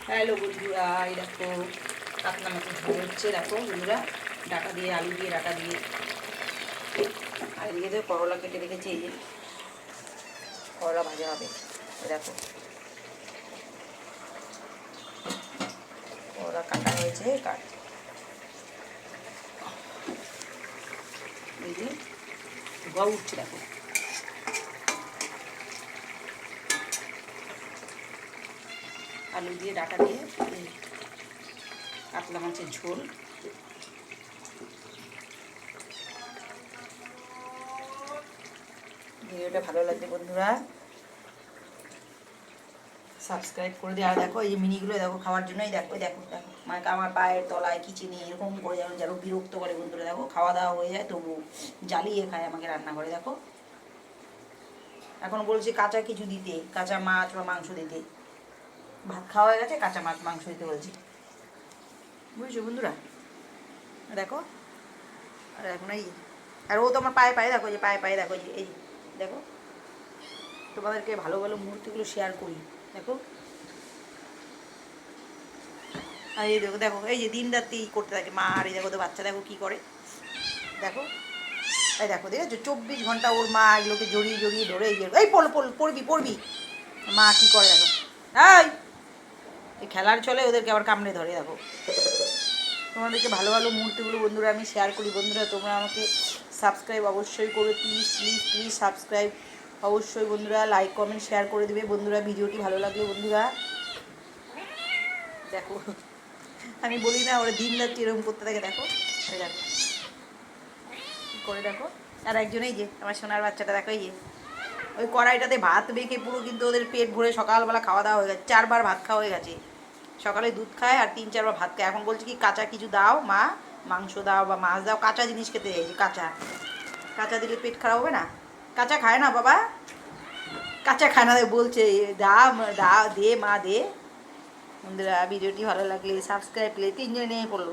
Hello বন্ধুরা, এই দেখো কাতলা মাছের ঝোল হচ্ছে। দেখো বন্ধুরা, ডাটা দিয়ে আলু দিয়ে ডাটা দিয়ে, আর এদিকে তো করলা কেটে রেখেছি। এই যে করলা ভাজা হবে। দেখো করলা কাটা হয়েছে, এই যে ধোয়া উঠছে। দেখো আলু দিয়ে ডাটা দিয়ে কাতলা মাছের ঝোল। ভিডিওটা ভালো লাগছে বন্ধুরা, সাবস্ক্রাইব করে দিয়ে। আর দেখো এই যে মিনিগুলো দেখো খাওয়ার জন্যই, দেখো দেখো দেখো মানে আমার পায়ের তলায় কিচেনে এরকম করে যেন বিরক্ত করে বন্ধুরা। দেখো খাওয়া দাওয়া হয়ে যায় তবু জ্বালিয়ে খায় আমাকে রান্না করে। দেখো এখন বলছে কাঁচা কিছু দিতে, কাঁচা মাছ বা মাংস দিতে। ভাত খাওয়া হয়ে গেছে, কাঁচা মাছ মাংস দিতে বলছি, বুঝছো বন্ধুরা। দেখো আর এখন এই, আর ও তো আমার পায়ে পায়ে দেখো, যে পায়ে পায়ে দেখো, যে এই দেখো, তোমাদেরকে ভালো ভালো মুহূর্তগুলো শেয়ার করি। দেখো আর এই দেখো দেখো, এই যে দিন রাত্রি করতে থাকে মা। আর এই দেখো তো বাচ্চা দেখো কী করে, দেখো এই দেখো দেখেছো 24 ঘন্টা ওর মা এগুলোকে জড়িয়ে জড়িয়ে ধরে। এই পড়বি পড়বি, মা কী করে দেখো। এই খেলার চলে ওদেরকে আবার কামড়ে ধরে। দেখো তোমাদেরকে ভালো ভালো মুহূর্তগুলো বন্ধুরা আমি শেয়ার করি। বন্ধুরা তোমরা আমাকে সাবস্ক্রাইব অবশ্যই করবে, প্লিজ প্লিজ প্লিজ সাবস্ক্রাইব অবশ্যই বন্ধুরা। লাইক কমেন্ট শেয়ার করে দেবে বন্ধুরা ভিডিওটি ভালো লাগলে বন্ধুরা। দেখো আমি বলি না, ওরা দিন রাত্রি এরকম করতে থাকে। দেখো দেখো করে দেখো। আর একজনেই যে আমার সোনার বাচ্চাটা দেখো, এই যে ওই কড়াইটাতে ভাত মেখে পুরো কিন্তু ওদের পেট ভরে সকালবেলা খাওয়া দাওয়া হয়ে গেছে। 4বার ভাত খাওয়া হয়ে গেছে। সকালে দুধ খায় আর 3-4বার ভাত খায়। এখন বলছে কি কাঁচা কিছু দাও মা, মাংস দাও বা মাছ দাও, কাঁচা জিনিস খেতে চাইছে। কাঁচা কাঁচা দিলে পেট খারাপ হবে না? কাঁচা খায় না বাবা, কাঁচা খায় না বলছে। দা দা দে মা দে। বন্ধুরা ভিডিওটি ভালো লাগলে সাবস্ক্রাইব প্লে 3 জনে নিয়ে পড়লো।